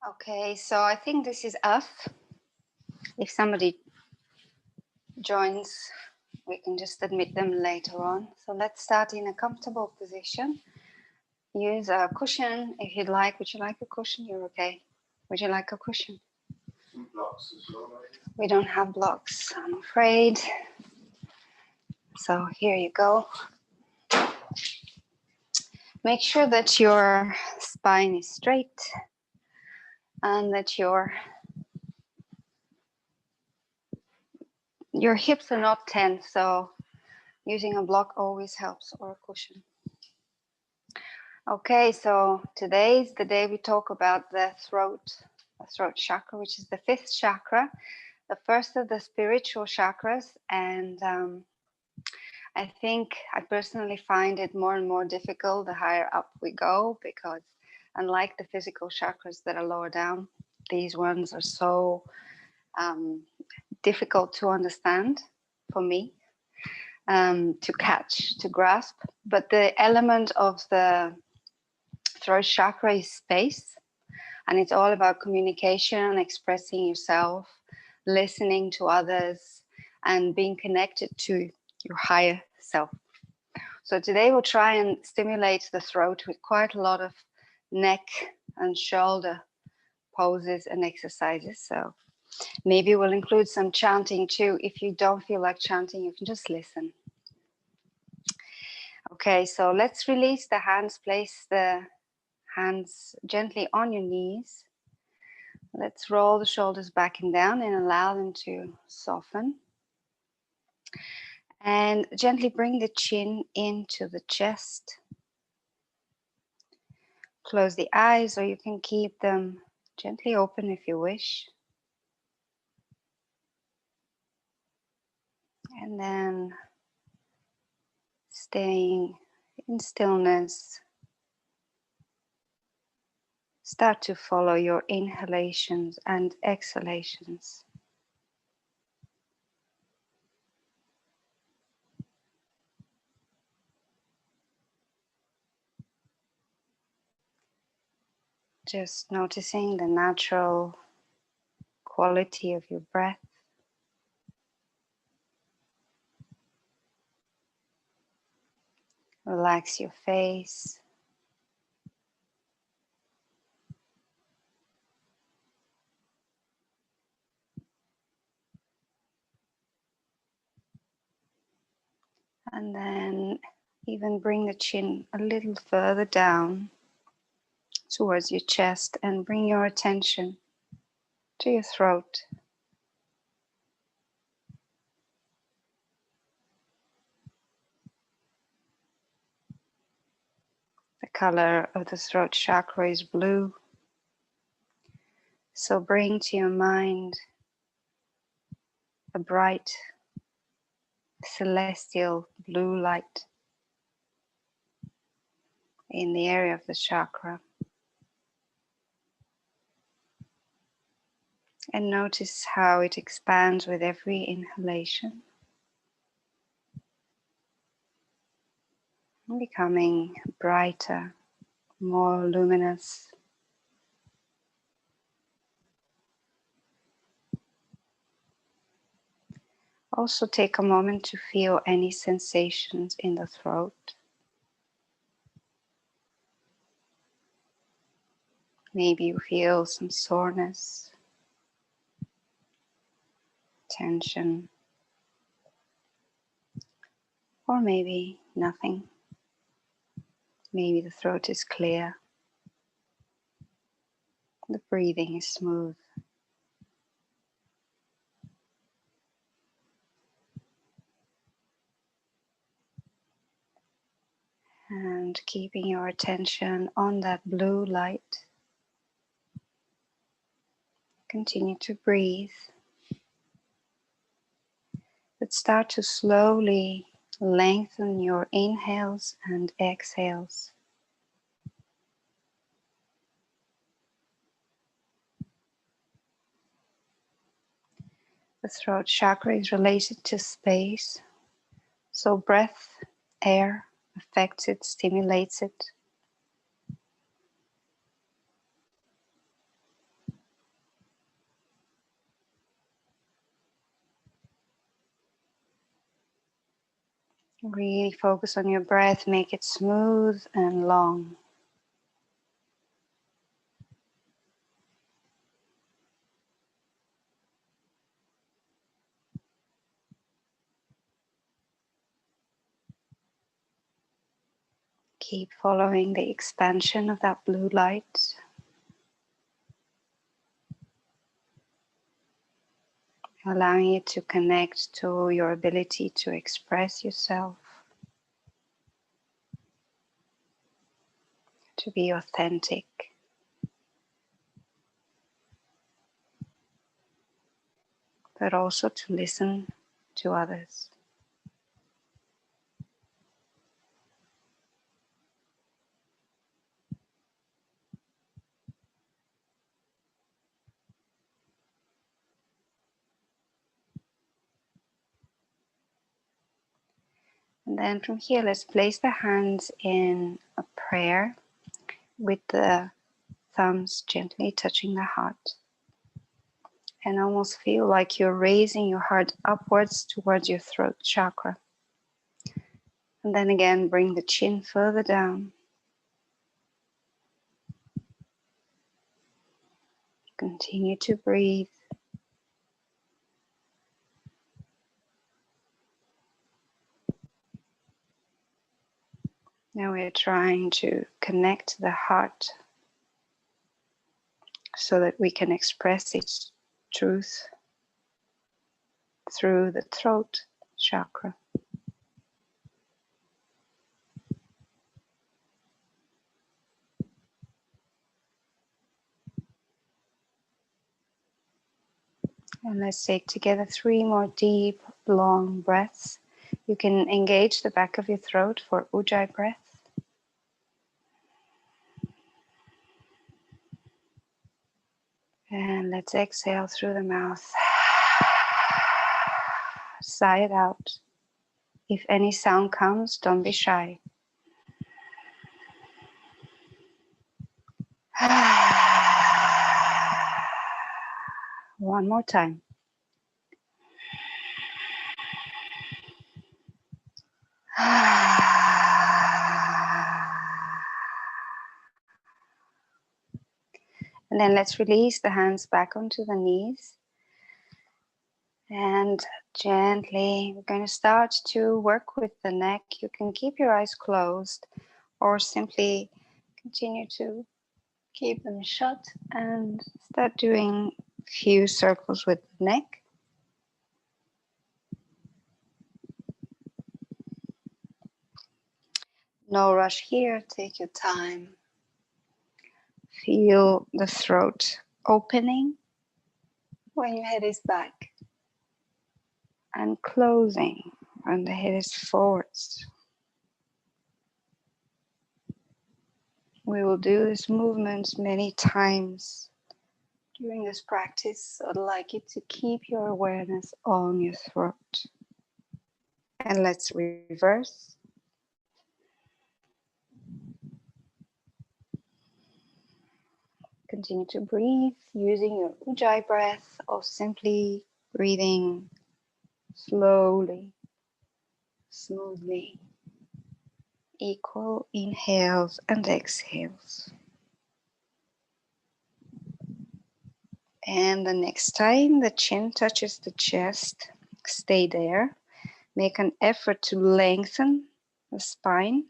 Okay, so I think this is us. If somebody joins, we can just admit them later on. So let's start in a comfortable position. Use a cushion if you'd like. Would you like a cushion? You're okay. Would you like a cushion? Some blocks as well, maybe? We don't have blocks, I'm afraid. So here you go. Make sure that your spine is straight and that your hips are not tense. So using a block always helps, or a cushion. Okay, so today is the day we talk about the throat chakra, which is the fifth chakra, the first of the spiritual chakras. And I personally find it more and more difficult the higher up we go, because unlike the physical chakras that are lower down, these ones are so difficult to understand for me, to catch, to grasp. But the element of the throat chakra is space, and it's all about communication, expressing yourself, listening to others, and being connected to your higher self. So today we'll try and stimulate the throat with quite a lot of neck and shoulder poses and exercises. So maybe we'll include some chanting too. If you don't feel like chanting, you can just listen. Okay, so let's release the hands. Place the hands gently on your knees. Let's roll the shoulders back and down and allow them to soften. And gently bring the chin into the chest. Close the eyes, or you can keep them gently open if you wish. And then staying in stillness, start to follow your inhalations and exhalations. Just noticing the natural quality of your breath. Relax your face. And then even bring the chin a little further down towards your chest and bring your attention to your throat. The color of the throat chakra is blue. So bring to your mind a bright celestial blue light in the area of the chakra. And notice how it expands with every inhalation, becoming brighter, more luminous. Also take a moment to feel any sensations in the throat. Maybe you feel some soreness, tension, or maybe nothing. Maybe the throat is clear, the breathing is smooth. And keeping your attention on that blue light, continue to breathe. But start to slowly lengthen your inhales and exhales. The throat chakra is related to space, so breath, air affects it, stimulates it. Really focus on your breath, make it smooth and long. Keep following the expansion of that blue light. Allowing it to connect to your ability to express yourself, to be authentic, but also to listen to others. And then from here, let's place the hands in a prayer with the thumbs gently touching the heart. And almost feel like you're raising your heart upwards towards your throat chakra. And then again, bring the chin further down. Continue to breathe. Now we're trying to connect to the heart so that we can express its truth through the throat chakra. And let's take together 3 more deep, long breaths. You can engage the back of your throat for Ujjayi breath. And let's exhale through the mouth. Sigh it out. If any sound comes, don't be shy. One more time. And then let's release the hands back onto the knees. And gently, we're going to start to work with the neck. You can keep your eyes closed or simply continue to keep them shut and start doing a few circles with the neck. No rush here, take your time. Feel the throat opening when your head is back and closing when the head is forwards. We will do this movement many times during this practice, so I'd like you to keep your awareness on your throat. And let's reverse. Continue to breathe using your Ujjayi breath or simply breathing slowly, smoothly. Equal inhales and exhales. And the next time the chin touches the chest, stay there. Make an effort to lengthen the spine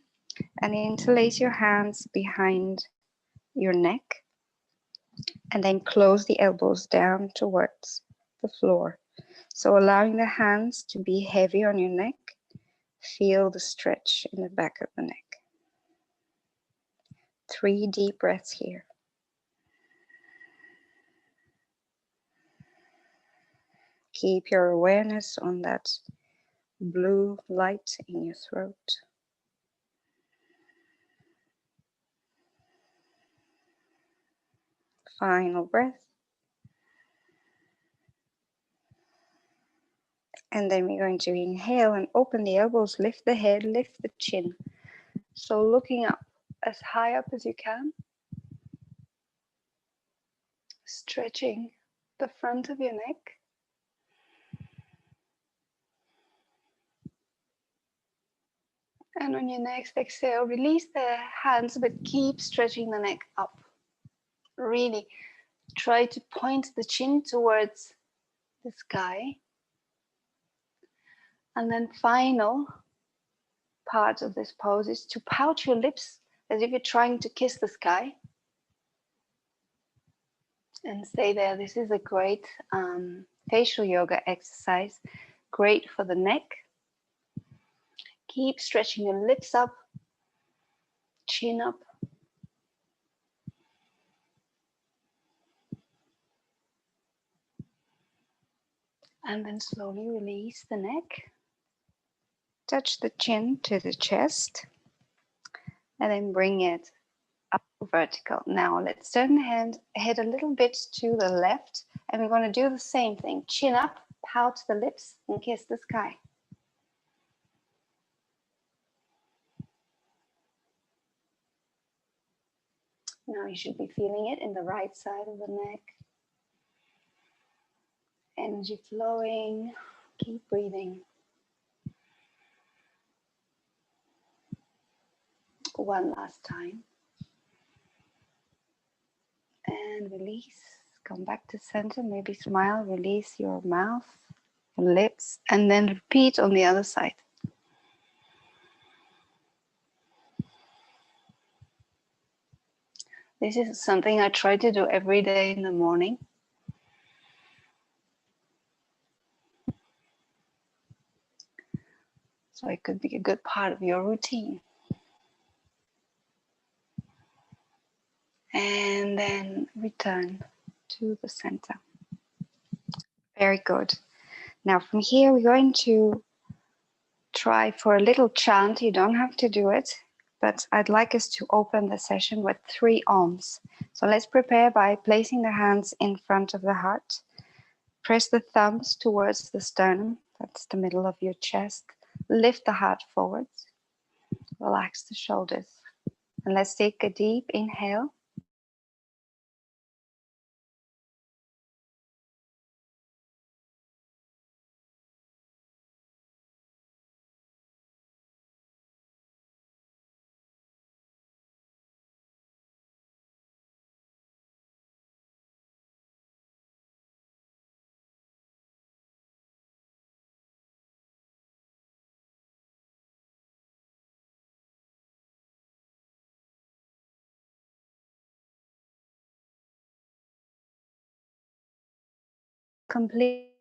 and interlace your hands behind your neck. And then close the elbows down towards the floor. So allowing the hands to be heavy on your neck. Feel the stretch in the back of the neck. 3 deep breaths here. Keep your awareness on that blue light in your throat. Final breath. And then we're going to inhale and open the elbows, lift the head, lift the chin. So looking up, as high up as you can. Stretching the front of your neck. And on your next exhale, release the hands, but keep stretching the neck up. Really try to point the chin towards the sky. And then final part of this pose is to pout your lips as if you're trying to kiss the sky. And stay there. This is a great facial yoga exercise. Great for the neck. Keep stretching your lips up, chin up. And then slowly release the neck. Touch the chin to the chest. And then bring it up vertical. Now let's turn the head a little bit to the left. And we're going to do the same thing. Chin up, pout the lips, and kiss the sky. Now you should be feeling it in the right side of the neck. Energy flowing. Keep breathing. One last time. And release. Come back to center. Maybe smile. Release your mouth, your lips, and then repeat on the other side. This is something I try to do every day in the morning. So it could be a good part of your routine. And then return to the center. Very good. Now from here, we're going to try for a little chant. You don't have to do it, but I'd like us to open the session with 3 Oms. So let's prepare by placing the hands in front of the heart. Press the thumbs towards the sternum. That's the middle of your chest. Lift the heart forwards. Relax the shoulders. And let's take a deep inhale. Complete.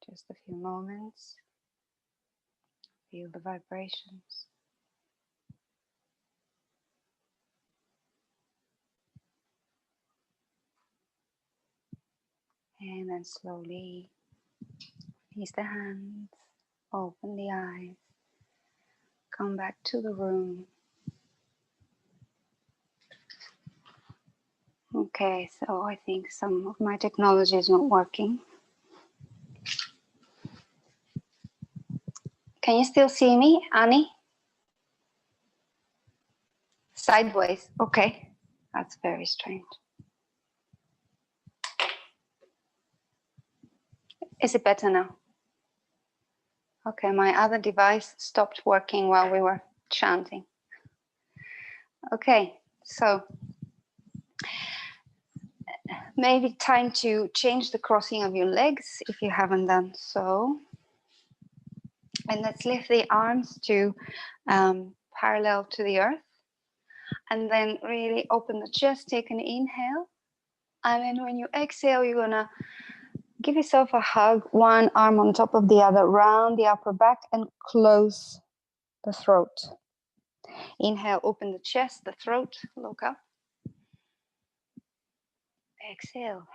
Just a few moments. Feel the vibrations. And then slowly release the hands, open the eyes, come back to the room. Okay, so I think some of my technology is not working. Can you still see me, Annie? Sideways, okay. That's very strange. Is it better now? Okay, my other device stopped working while we were chanting. Okay, so maybe time to change the crossing of your legs if you haven't done so. And let's lift the arms to parallel to the earth. And then really open the chest, take an inhale. And then when you exhale, you're gonna give yourself a hug, one arm on top of the other, round the upper back and close the throat. Inhale, open the chest, the throat, look up. Exhale,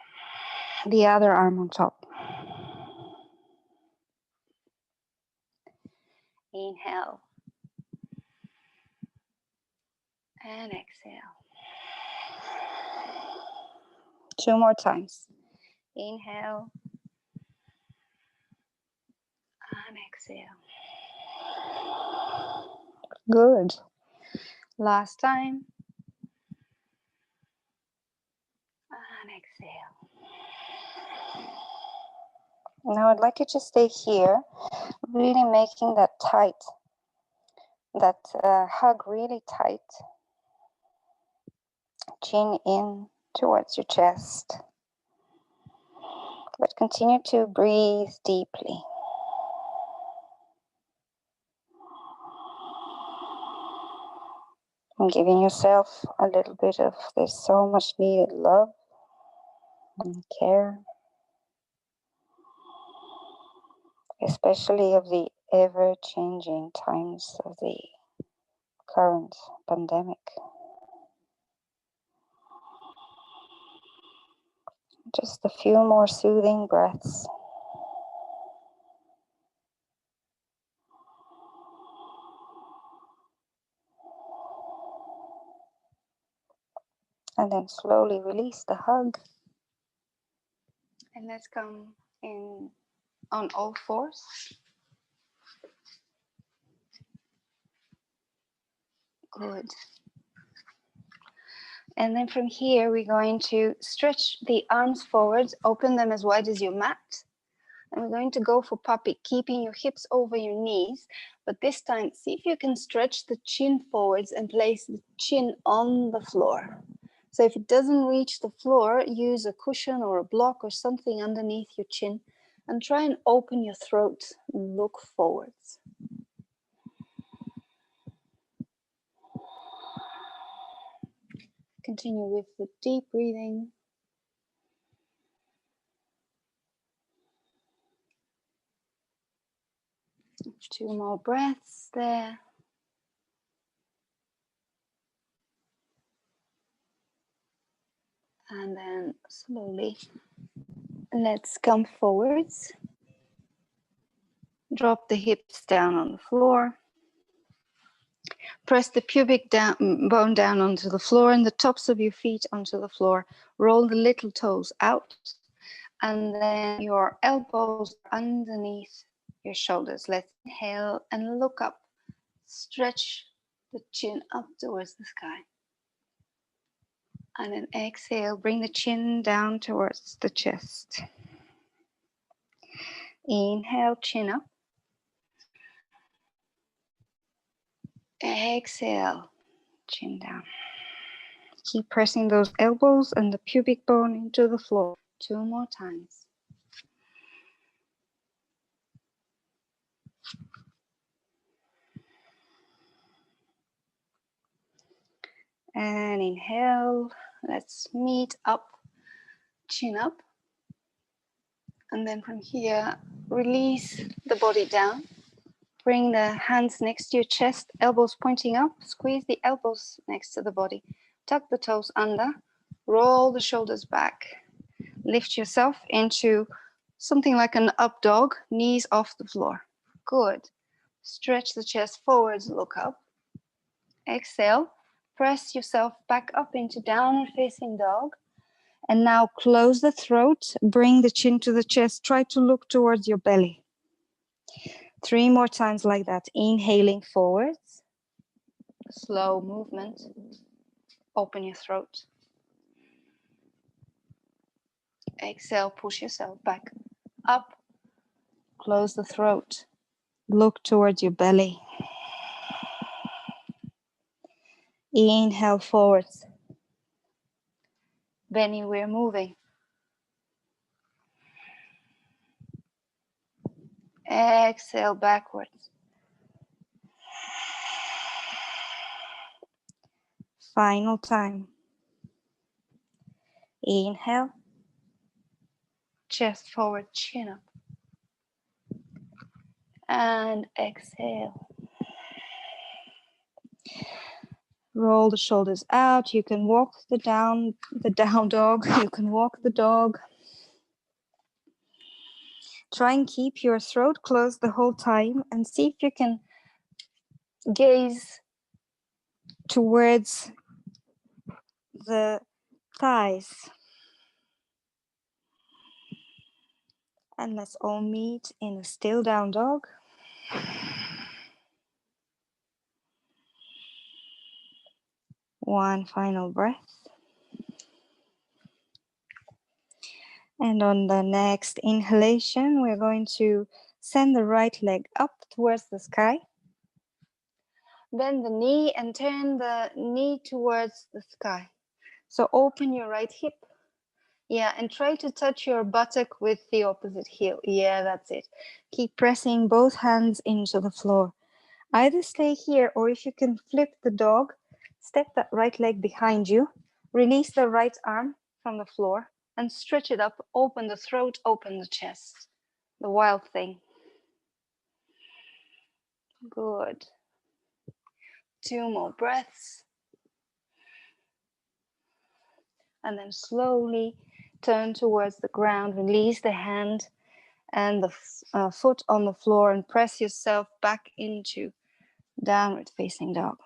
the other arm on top. Inhale. And exhale. 2 more times. Inhale. And exhale. Good. Last time. And exhale. Now I'd like you to stay here, really making that tight, that hug really tight. Chin in towards your chest. But continue to breathe deeply. And giving yourself a little bit of this so much needed love and care. Especially of the ever-changing times of the current pandemic. Just a few more soothing breaths. And then slowly release the hug. And let's come in on all fours. Good. And then from here, we're going to stretch the arms forwards, open them as wide as your mat. And we're going to go for puppy, keeping your hips over your knees. But this time, see if you can stretch the chin forwards and place the chin on the floor. So if it doesn't reach the floor, use a cushion or a block or something underneath your chin. And try and open your throat. Look forwards. Continue with the deep breathing. Two more breaths there. And then slowly, let's come forwards. Drop the hips down on the floor. Press the pubic bone down onto the floor and the tops of your feet onto the floor. Roll the little toes out. And then your elbows underneath your shoulders. Let's inhale and look up. Stretch the chin up towards the sky. And then exhale, bring the chin down towards the chest. Inhale, chin up. Exhale, chin down. Keep pressing those elbows and the pubic bone into the floor. 2 more times. And inhale, let's meet up, chin up. And then from here, release the body down. Bring the hands next to your chest, elbows pointing up. Squeeze the elbows next to the body. Tuck the toes under. Roll the shoulders back. Lift yourself into something like an up dog, knees off the floor. Good. Stretch the chest forwards, look up. Exhale. Press yourself back up into downward facing dog. And now close the throat. Bring the chin to the chest. Try to look towards your belly. 3 more times like that. Inhaling forwards. Slow movement. Open your throat. Exhale, push yourself back up. Close the throat. Look towards your belly. Inhale forwards. Benny, we're moving. Exhale backwards. Final time. Inhale. Chest forward, chin up. And exhale. Roll the shoulders out. You can walk the down dog. You can walk the dog. Try and keep your throat closed the whole time and see if you can gaze towards the thighs. And let's all meet in a still down dog. One final breath. And on the next inhalation, we're going to send the right leg up towards the sky. Bend the knee and turn the knee towards the sky. So open your right hip. Yeah, and try to touch your buttock with the opposite heel. Yeah, that's it. Keep pressing both hands into the floor. Either stay here, or if you can flip the dog, step that right leg behind you, release the right arm from the floor, and stretch it up. Open the throat, open the chest. The wild thing. Good. 2 more breaths. And then slowly turn towards the ground. Release the hand and the foot on the floor and press yourself back into downward facing dog.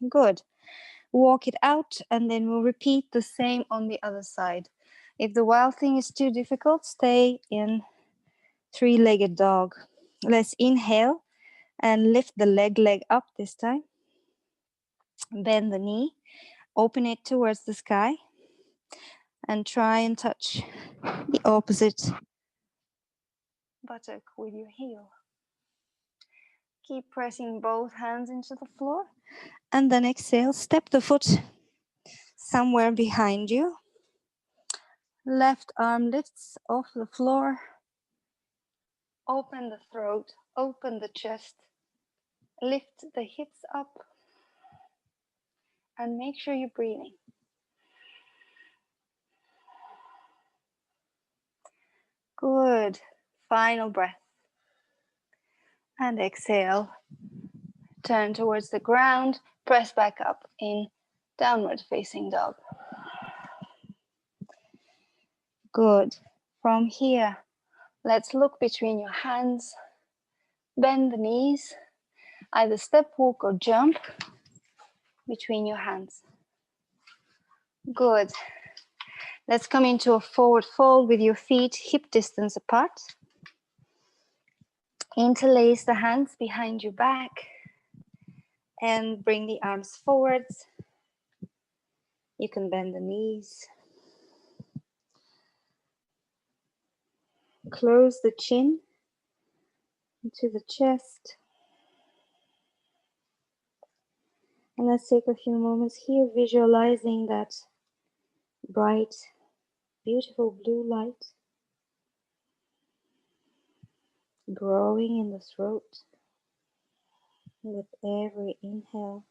Good. Walk it out, and then we'll repeat the same on the other side. If the wild thing is too difficult, stay in 3-legged dog. Let's inhale and lift the leg up this time. Bend the knee, open it towards the sky, and try and touch the opposite buttock with your heel. Keep pressing both hands into the floor, and then exhale. Step the foot somewhere behind you. Left arm lifts off the floor. Open the throat, open the chest, lift the hips up, and make sure you're breathing. Good. Final breath. And exhale. Turn towards the ground, press back up in downward facing dog. Good. From here, let's look between your hands. Bend the knees. Either step, walk, or jump between your hands. Good. Let's come into a forward fold with your feet hip distance apart. Interlace the hands behind your back and bring the arms forwards. You can bend the knees. Close the chin into the chest. And let's take a few moments here visualizing that bright, beautiful blue light growing in the throat with every inhale.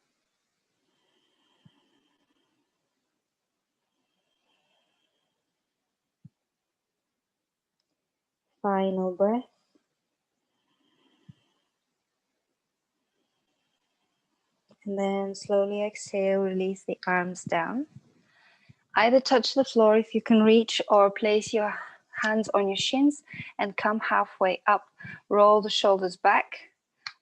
Final breath. And then slowly exhale, release the arms down. Either touch the floor if you can reach, or place your hands on your shins and come halfway up. Roll the shoulders back.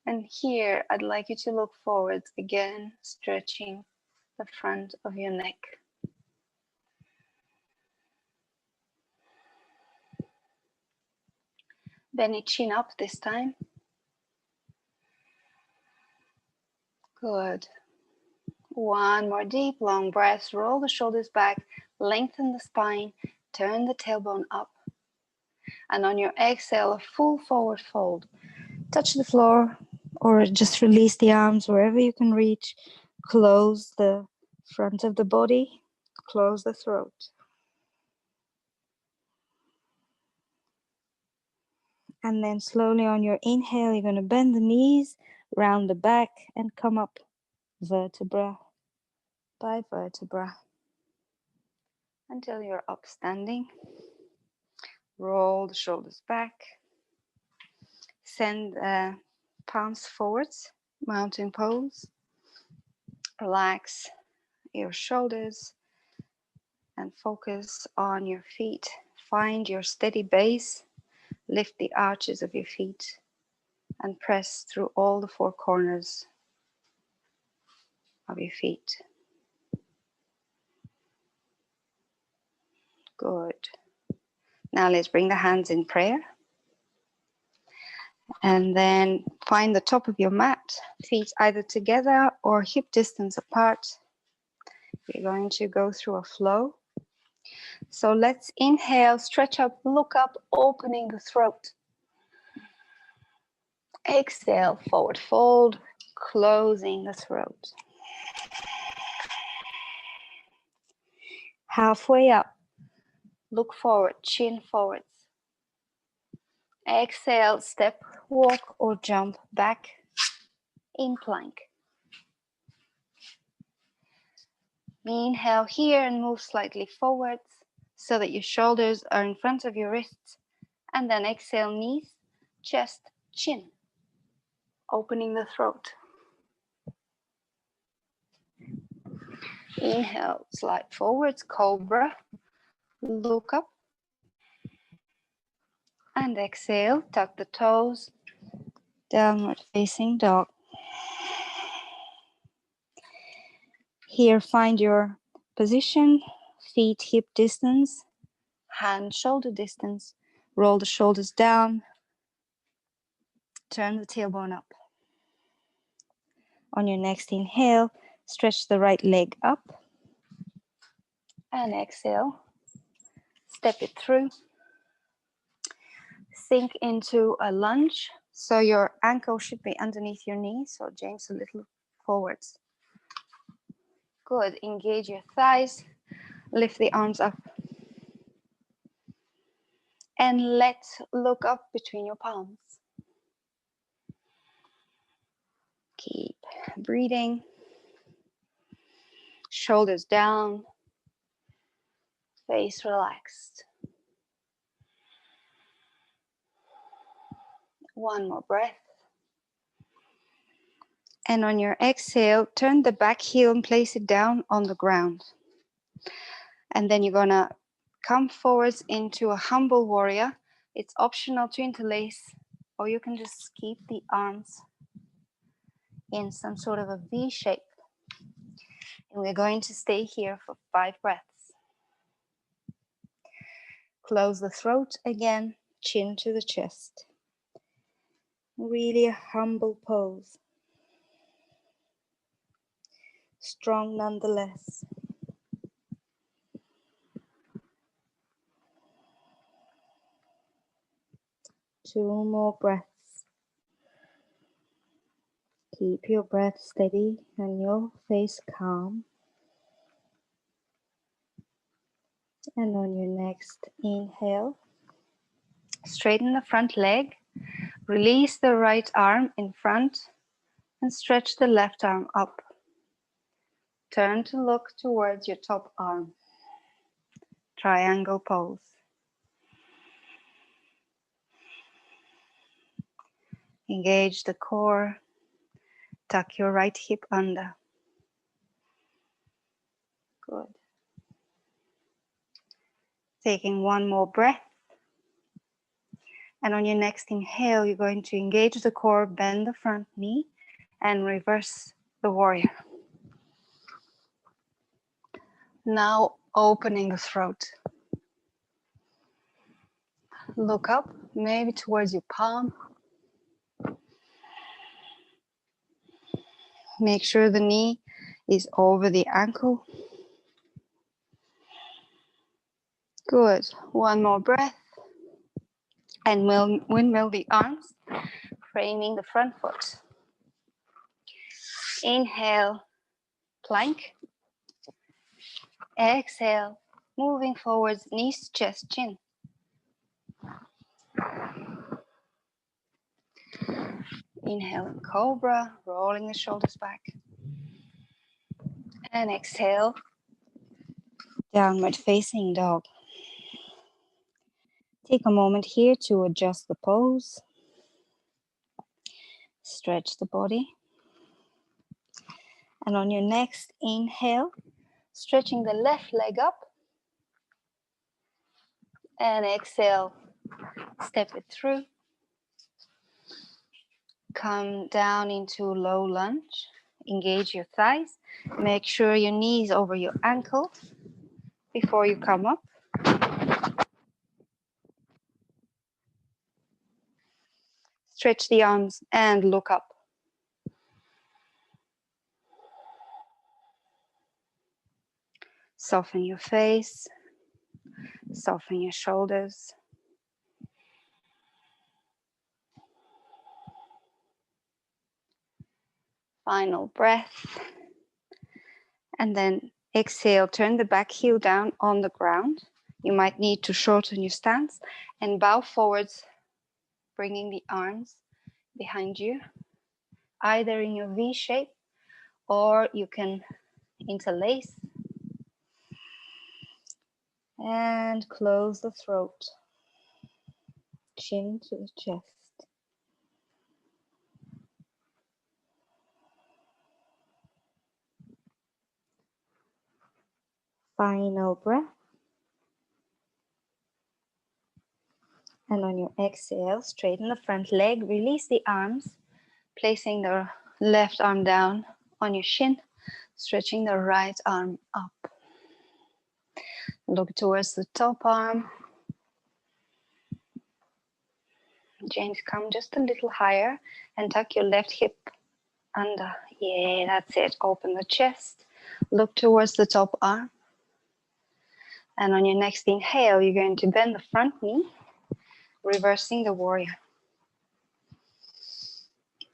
And here, I'd like you to look forward again, stretching the front of your neck. Bend your chin up this time. Good. One more deep, long breath. Roll the shoulders back, lengthen the spine, turn the tailbone up. And on your exhale, a full forward fold. Touch the floor or just release the arms wherever you can reach. Close the front of the body, close the throat. And then slowly on your inhale, you're going to bend the knees, round the back, and come up vertebra by vertebra until you're up standing. Roll the shoulders back. Send palms forwards, mountain pose. Relax your shoulders and focus on your feet. Find your steady base. Lift the arches of your feet and press through all the four corners of your feet. Good. Now let's bring the hands in prayer. And then find the top of your mat, feet either together or hip distance apart. We're going to go through a flow. So let's inhale, stretch up, look up, opening the throat. Exhale, forward fold, closing the throat. Halfway up, look forward, chin forwards. Exhale, step, walk or jump back in plank. Inhale here and move slightly forwards so that your shoulders are in front of your wrists. And then exhale, knees, chest, chin, opening the throat. Inhale, slide forwards, cobra, look up. And exhale, tuck the toes, downward facing dog. Here, find your position, feet hip distance, hand shoulder distance. Roll the shoulders down, turn the tailbone up. On your next inhale, stretch the right leg up. And exhale, step it through. Sink into a lunge. So your ankle should be underneath your knee. So James, a little forwards. Good. Engage your thighs. Lift the arms up. And let's look up between your palms. Keep breathing. Shoulders down. Face relaxed. One more breath. And on your exhale, turn the back heel and place it down on the ground. And then you're gonna come forwards into a humble warrior. It's optional to interlace, or you can just keep the arms in some sort of a V shape. And we're going to stay here for 5 breaths. Close the throat again, chin to the chest. Really a humble pose. Strong nonetheless. Two more breaths. Keep your breath steady and your face calm. And on your next inhale, straighten the front leg. Release the right arm in front and stretch the left arm up. Turn to look towards your top arm. Triangle pose. Engage the core. Tuck your right hip under. Good. Taking one more breath. And on your next inhale, you're going to engage the core, bend the front knee, and reverse the warrior. Now opening the throat. Look up, maybe towards your palm. Make sure the knee is over the ankle. Good. One more breath. And windmill the arms, framing the front foot. Inhale, plank. Exhale, moving forwards, knees, chest, chin. Inhale, cobra, rolling the shoulders back. And exhale, downward facing dog. Take a moment here to adjust the pose. Stretch the body. And on your next inhale, stretching the left leg up. And exhale, step it through. Come down into low lunge. Engage your thighs. Make sure your knees over your ankle before you come up. Stretch the arms and look up. Soften your face. Soften your shoulders. Final breath. And then exhale, turn the back heel down on the ground. You might need to shorten your stance and bow forwards, bringing the arms behind you, either in your V shape or you can interlace. And close the throat, chin to the chest. Final breath. And on your exhale, straighten the front leg, release the arms, placing the left arm down on your shin, stretching the right arm up. Look towards the top arm. James, come just a little higher and tuck your left hip under. Yeah, that's it. Open the chest. Look towards the top arm. And on your next inhale, you're going to bend the front knee, reversing the warrior.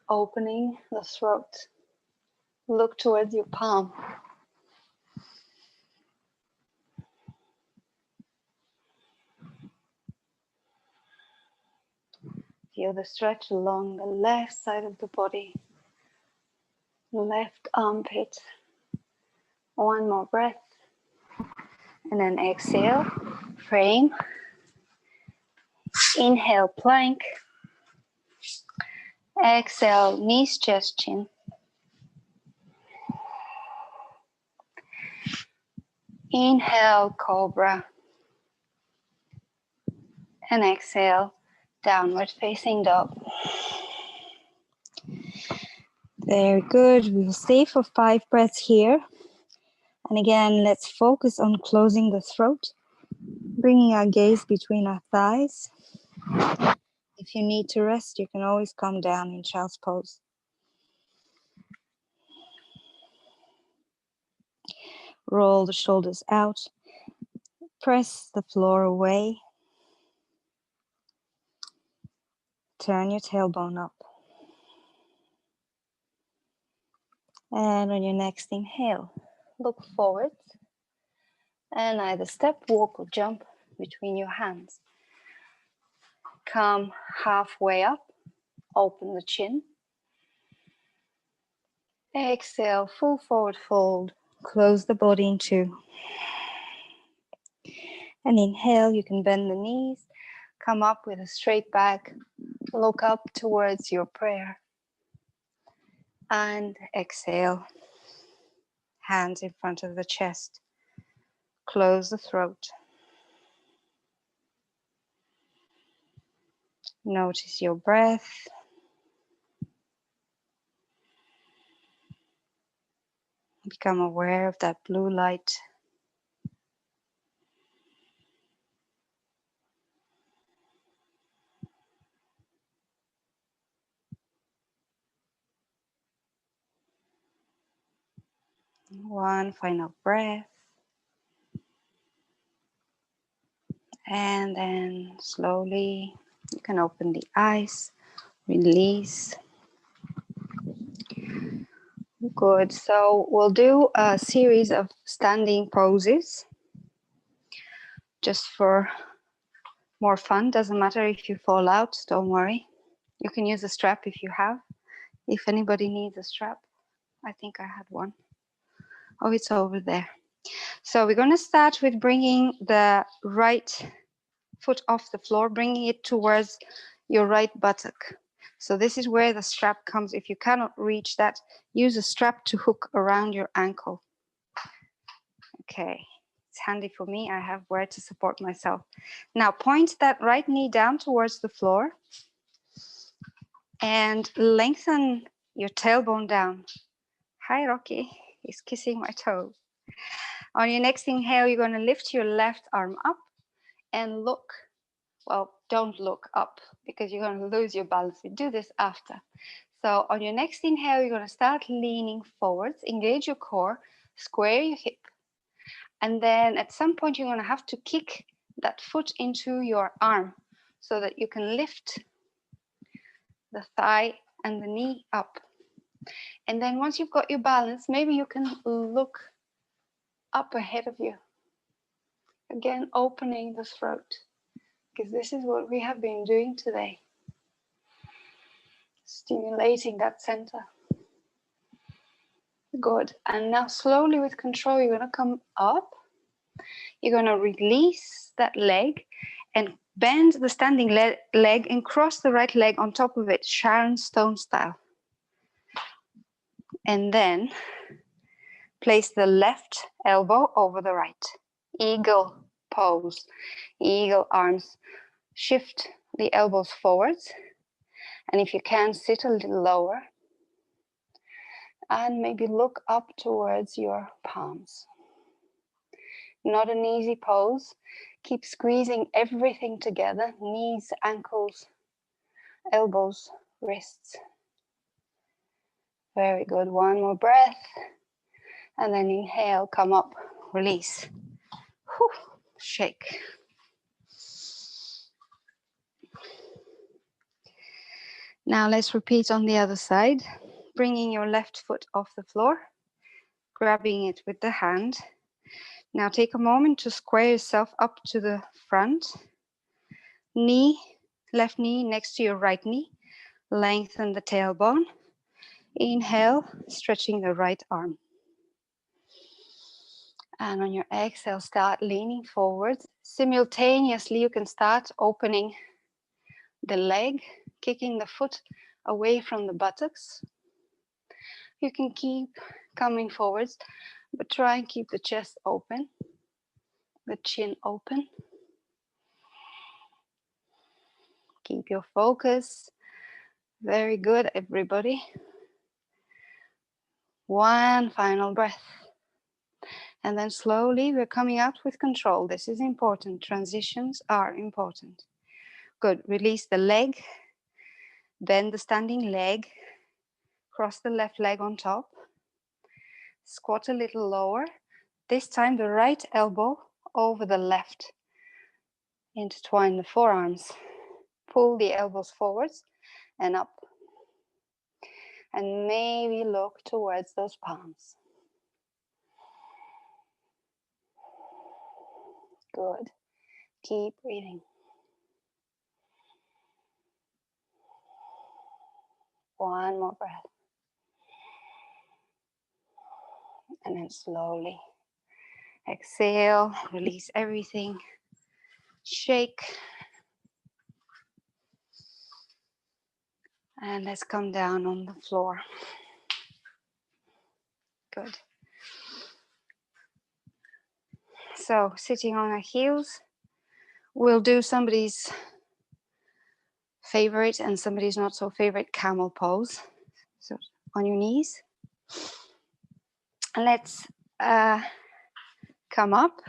Opening the throat. Look towards your palm. Feel the stretch along the left side of the body. Left armpit. One more breath. And then exhale, frame. Inhale, plank. Exhale, knees, chest, chin. Inhale, cobra. And exhale, downward facing dog. Very good. We will stay for 5 breaths here. And again, let's focus on closing the throat, bringing our gaze between our thighs. If you need to rest, you can always come down in child's pose. Roll the shoulders out. Press the floor away. Turn your tailbone up. And on your next inhale, look forward and either step, walk, or jump between your hands. Come halfway up, open the chin. Exhale, full forward fold, close the body in two. And inhale, you can bend the knees, come up with a straight back, look up towards your prayer. And exhale, hands in front of the chest, close the throat. Notice your breath. Become aware of that blue light. One final breath. And then slowly you can open the eyes, release. Good. So we'll do a series of standing poses just for more fun. Doesn't matter if you fall out, don't worry. You can use a strap if you have. If anybody needs a strap, I think I had one. Oh, it's over there. So we're going to start with bringing the right foot off the floor, bringing it towards your right buttock. So this is where the strap comes. If you cannot reach that, use a strap to hook around your ankle. Okay, it's handy for me. I have where to support myself. Now point that right knee down towards the floor and lengthen your tailbone down. Hi, Rocky. He's kissing my toe. On your next inhale, you're going to lift your left arm up and look. Well, don't look up because you're going to lose your balance. We do this after. So on your next inhale, you're going to start leaning forwards, engage your core, square your hip. And then at some point, you're going to have to kick that foot into your arm so that you can lift the thigh and the knee up. And then once you've got your balance, maybe you can look up ahead of you. Again, opening the throat, because this is what we have been doing today. Stimulating that center. Good. And now slowly with control, you're going to come up. You're going to release that leg and bend the standing leg and cross the right leg on top of it, Sharon Stone style. And then place the left elbow over the right. Eagle pose. Eagle arms. Shift the elbows forwards. And if you can, sit a little lower. And maybe look up towards your palms. Not an easy pose. Keep squeezing everything together. Knees, ankles, elbows, wrists. Very good. One more breath. And then inhale, come up, release. Whew. Shake. Now let's repeat on the other side. Bringing your left foot off the floor. Grabbing it with the hand. Now take a moment to square yourself up to the front. Knee, left knee next to your right knee. Lengthen the tailbone. Inhale, stretching the right arm. And on your exhale, start leaning forwards. Simultaneously, you can start opening the leg, kicking the foot away from the buttocks. You can keep coming forwards, but try and keep the chest open, the chin open. Keep your focus. Very good, everybody. One final breath. And then slowly we're coming out with control. This is important. Transitions are important. Good. Release the leg. Bend the standing leg. Cross the left leg on top. Squat a little lower. This time the right elbow over the left. Intertwine the forearms. Pull the elbows forwards and up. And maybe look towards those palms. Good. Keep breathing. One more breath. And then slowly exhale, release everything. Shake. And let's come down on the floor. Good. So sitting on our heels, we'll do somebody's favorite and somebody's not so favorite camel pose. So on your knees. And let's come up.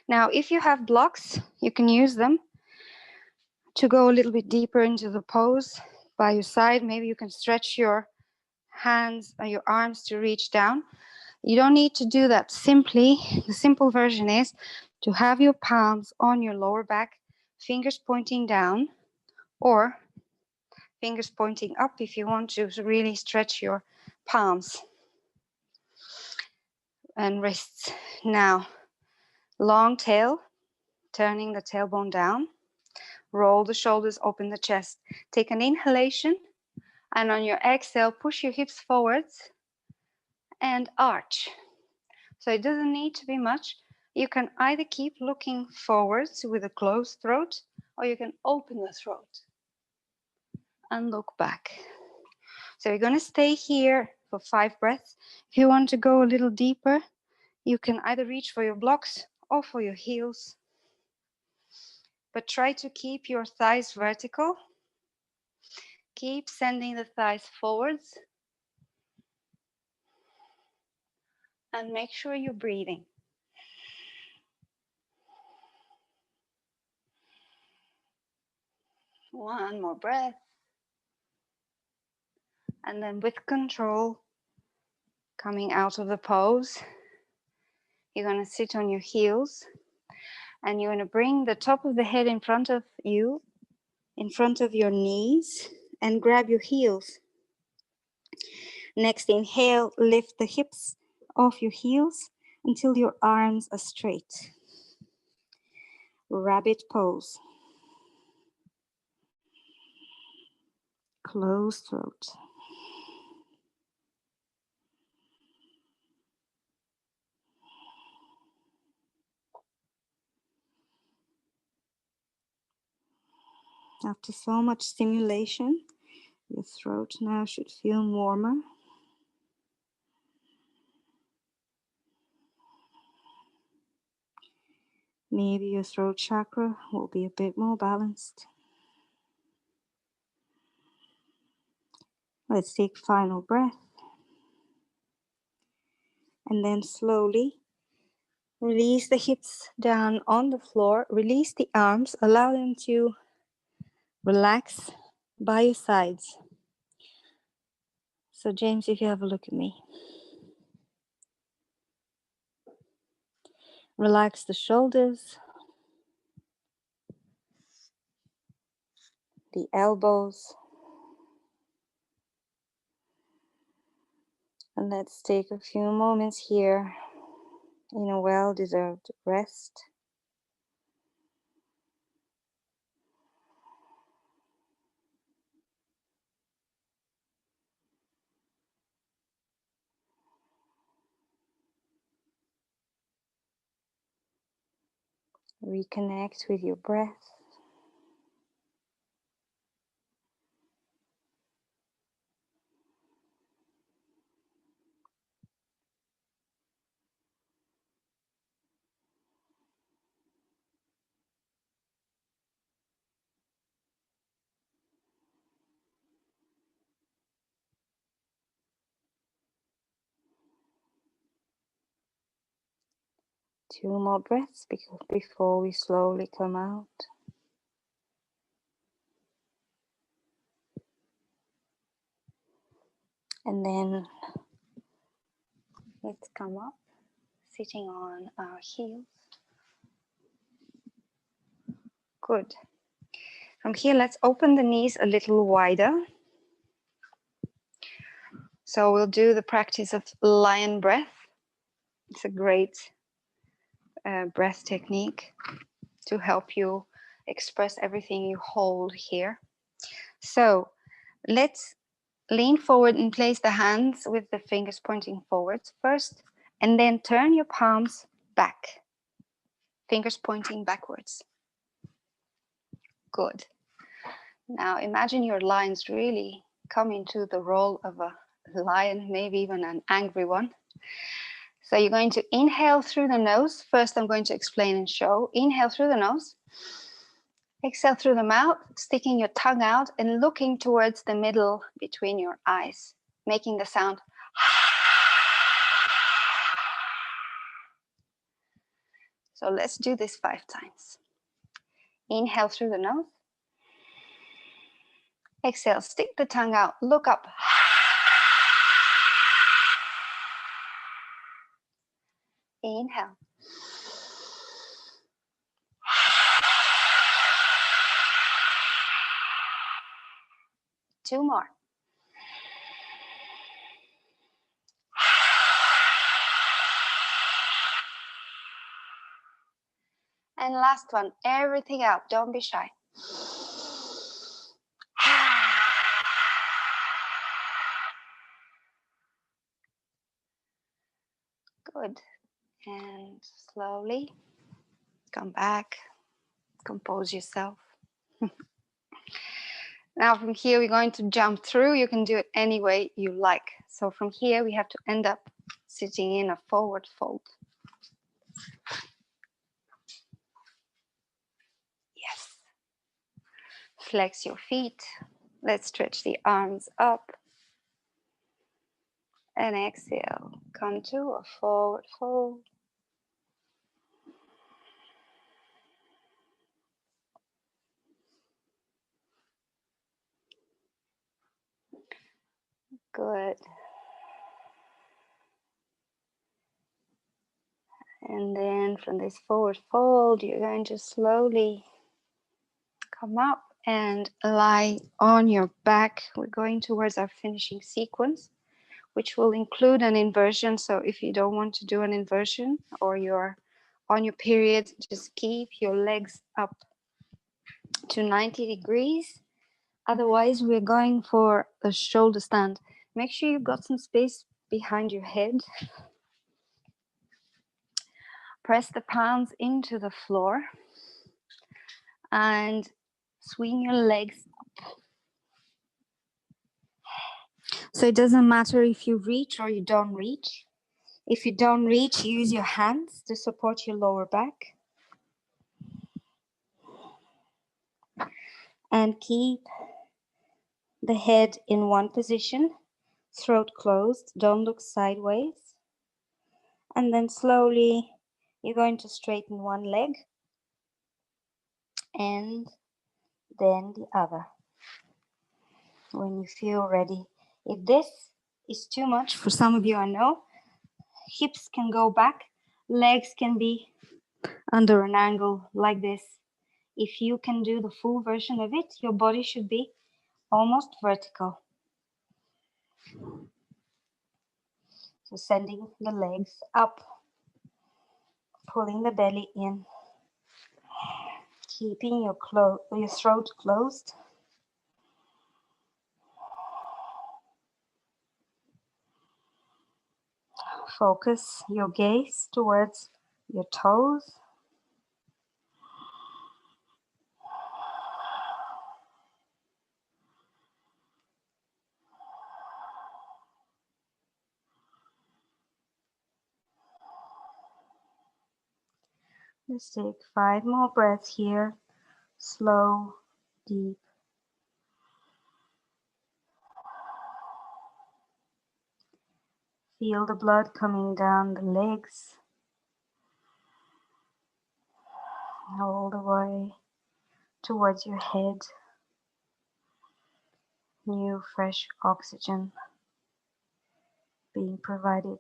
Now, if you have blocks, you can use them to go a little bit deeper into the pose by your side. Maybe you can stretch your hands or your arms to reach down. You don't need to do that. Simply, the simple version is to have your palms on your lower back, fingers pointing down, or fingers pointing up if you want to really stretch your palms and wrists. Now, long tail, turning the tailbone down. Roll the shoulders, open the chest. Take an inhalation, and on your exhale, push your hips forwards and arch. So it doesn't need to be much. You can either keep looking forwards with a closed throat, or you can open the throat. and look back. So you're going to stay here for 5 breaths. If you want to go a little deeper, you can either reach for your blocks or for your heels. But try to keep your thighs vertical. Keep sending the thighs forwards. And make sure you're breathing. One more breath. And then with control, coming out of the pose, you're going to sit on your heels. And you're going to bring the top of the head in front of you, in front of your knees, and grab your heels. Next inhale, lift the hips off your heels until your arms are straight. Rabbit pose. Close throat. After so much stimulation, your throat now should feel warmer. Maybe your throat chakra will be a bit more balanced. Let's take final breath. And then slowly release the hips down on the floor. Release the arms. Allow them to relax by your sides. So James, if you have a look at me. Relax the shoulders, the elbows. And let's take a few moments here in a well-deserved rest. Reconnect with your breath. Two more breaths before we slowly come out. And then let's come up, sitting on our heels. Good. From here, let's open the knees a little wider. So we'll do the practice of lion breath. It's a great breath technique to help you express everything you hold here. So let's lean forward and place the hands with the fingers pointing forwards first, and then turn your palms back, fingers pointing backwards. Good. Now imagine your lines really come into the role of a lion, maybe even an angry one. So you're going to inhale through the nose. First, I'm going to explain and show. Inhale through the nose. Exhale through the mouth, sticking your tongue out and looking towards the middle between your eyes, making the sound. So let's do this 5 times. Inhale through the nose. Exhale, stick the tongue out, look up. Inhale. Two more. And last one, everything out, don't be shy. Good. And slowly come back, compose yourself. Now from here, we're going to jump through. You can do it any way you like. So from here, we have to end up sitting in a forward fold. Yes. Flex your feet. Let's stretch the arms up. And exhale. Come to a forward fold. Good. And then from this forward fold, you're going to slowly come up and lie on your back. We're going towards our finishing sequence, which will include an inversion. So if you don't want to do an inversion or you're on your period, just keep your legs up to 90 degrees. Otherwise, we're going for a shoulder stand. Make sure you've got some space behind your head. Press the palms into the floor and swing your legs up. So it doesn't matter if you reach or you don't reach. If you don't reach, use your hands to support your lower back. And keep the head in one position, throat closed, don't look sideways. And then slowly, you're going to straighten one leg and then the other. When you feel ready. If this is too much for some of you, I know, hips can go back, legs can be under an angle like this. If you can do the full version of it, your body should be almost vertical. So sending the legs up, pulling the belly in, keeping your throat closed. Focus your gaze towards your toes. Let's take 5 more breaths here. Slow, deep. Feel the blood coming down the legs all the way towards your head. New, fresh oxygen being provided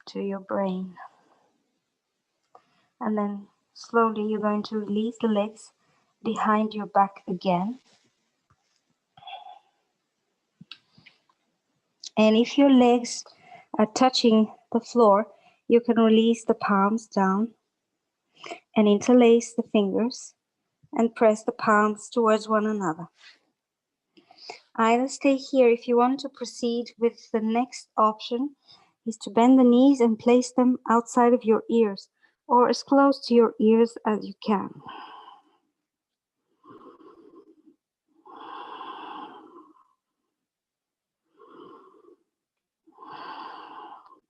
to your brain. And then slowly you're going to release the legs behind your back again. And if your legs are touching the floor, you can release the palms down and interlace the fingers and press the palms towards one another. Either stay here. If you want to proceed with the next option, is to bend the knees and place them outside of your ears or as close to your ears as you can.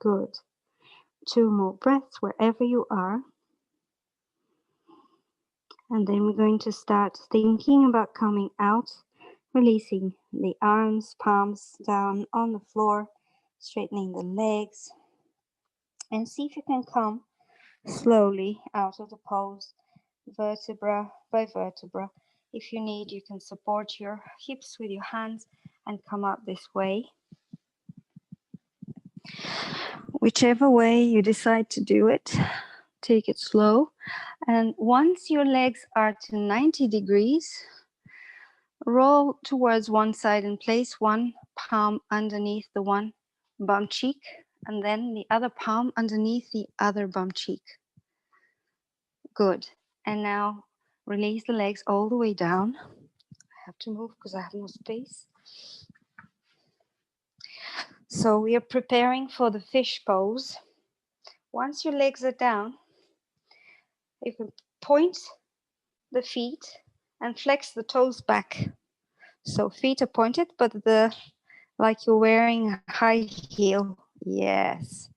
Good. 2 more breaths wherever you are. And then we're going to start thinking about coming out, releasing the arms, palms down on the floor, straightening the legs, and see if you can come slowly out of the pose, vertebra by vertebra. If you need, you can support your hips with your hands and come up this way. Whichever way you decide to do it, take it slow. And once your legs are to 90 degrees, roll towards one side and place one palm underneath the one bum cheek, and then the other palm underneath the other bum cheek. Good. And now release the legs all the way down. I have to move because I have no space. So we are preparing for the fish pose. Once your legs are down, you can point the feet And flex the toes back. So feet are pointed, but like you're wearing a high heel. Yes.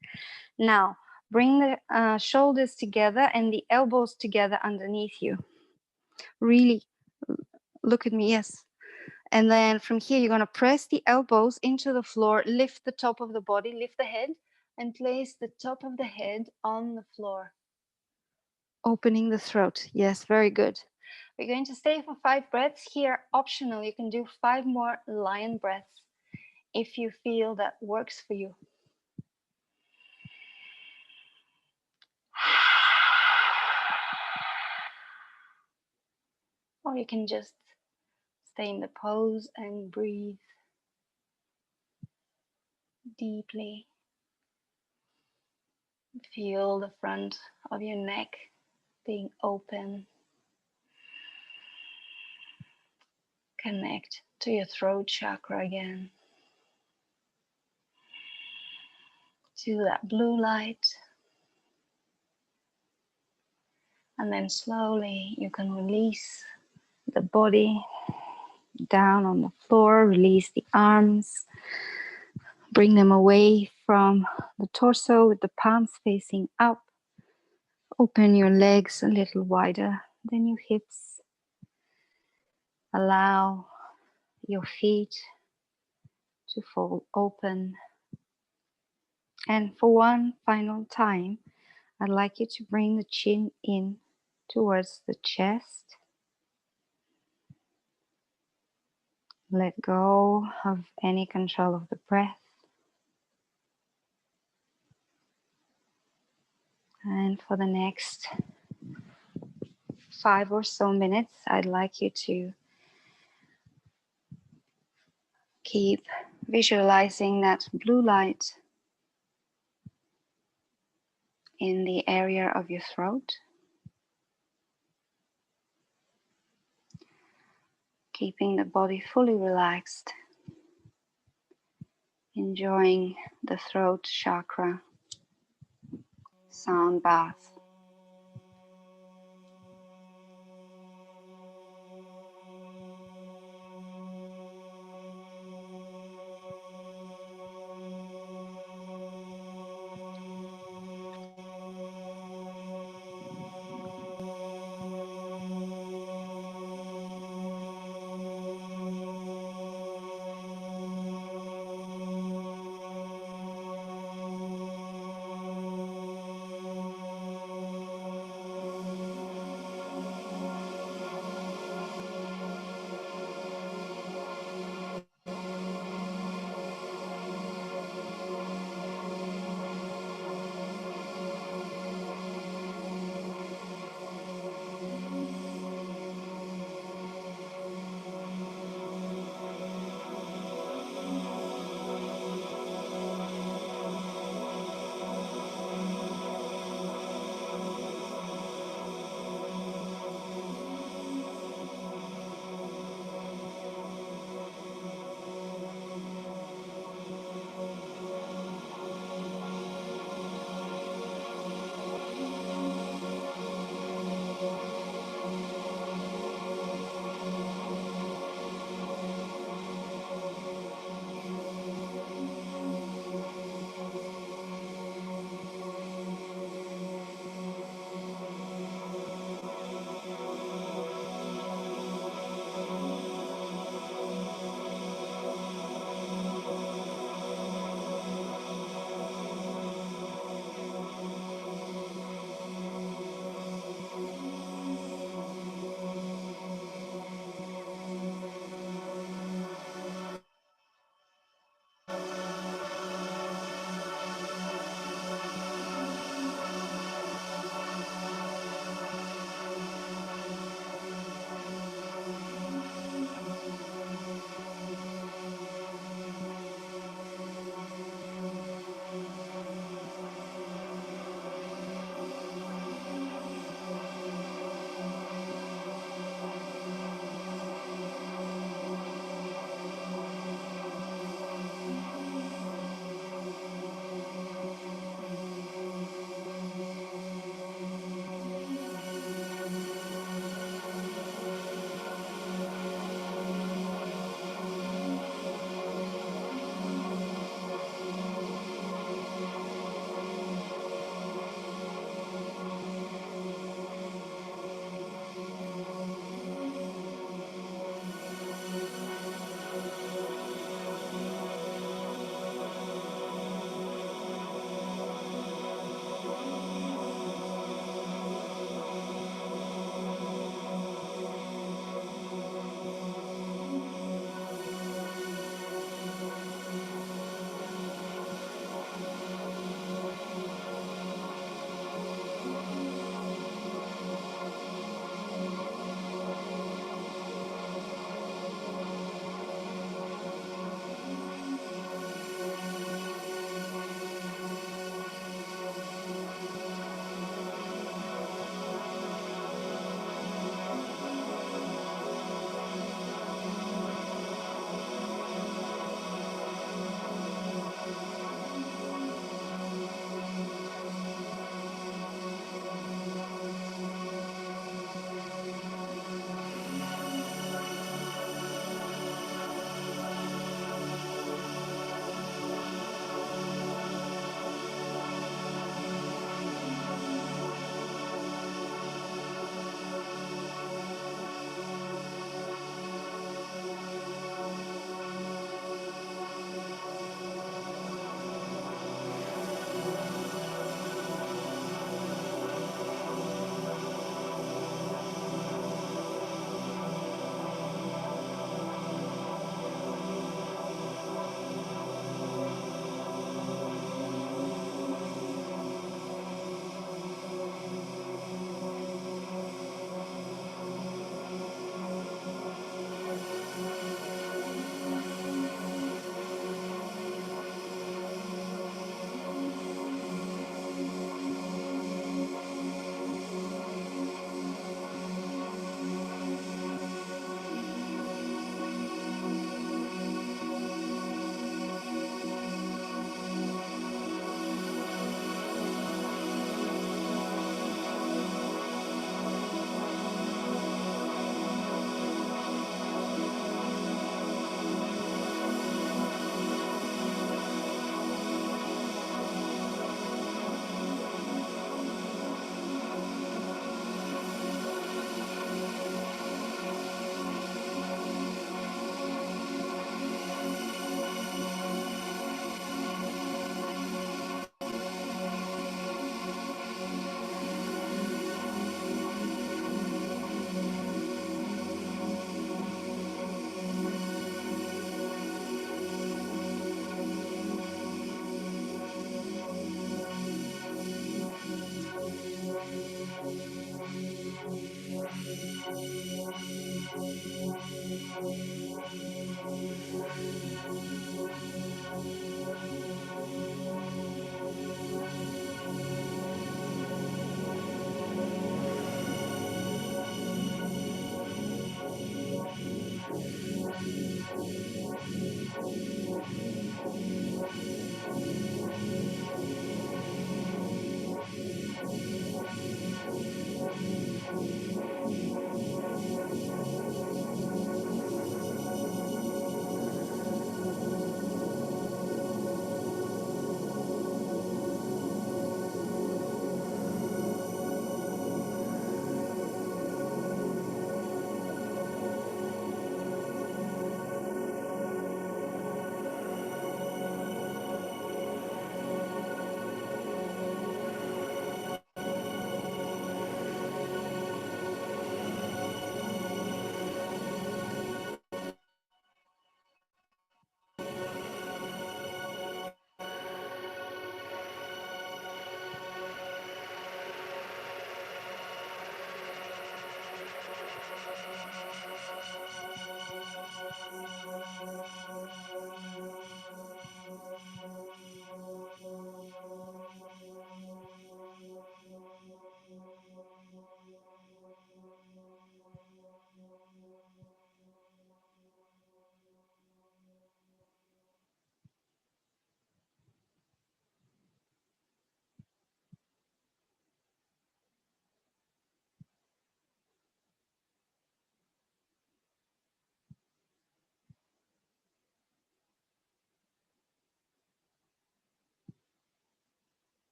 Now, bring the shoulders together and the elbows together underneath you. Really look at me, yes. And then from here, you're going to press the elbows into the floor, lift the top of the body, lift the head, and place the top of the head on the floor. Opening the throat. Yes, very good. We're going to stay for 5 breaths. Here, optional, you can do 5 more lion breaths if you feel that works for you. Or you can just stay in the pose and breathe deeply. Feel the front of your neck being open. Connect to your throat chakra again. To that blue light. And then slowly you can release the body down on the floor, release the arms, bring them away from the torso with the palms facing up. Open your legs a little wider than your hips. Allow your feet to fall open. And for one final time, I'd like you to bring the chin in towards the chest. Let go of any control of the breath. And for the next 5 or so minutes, I'd like you to keep visualizing that blue light in the area of your throat. Keeping the body fully relaxed. Enjoying the throat chakra sound bath.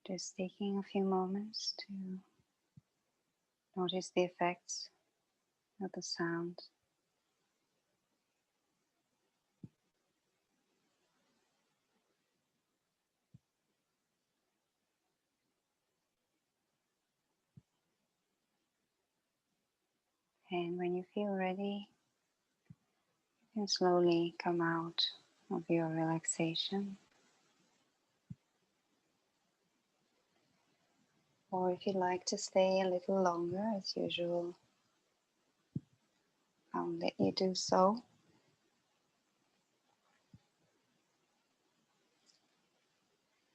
Just taking a few moments to notice the effects of the sound. And when you feel ready, you can slowly come out of your relaxation. Or if you'd like to stay a little longer, as usual, I'll let you do so.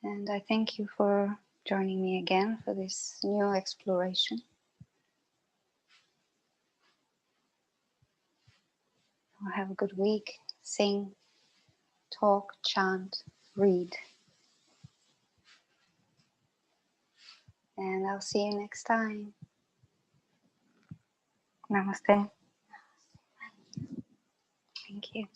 And I thank you for joining me again for this new exploration. Have a good week. Sing, talk, chant, read. And I'll see you next time. Namaste. Thank you.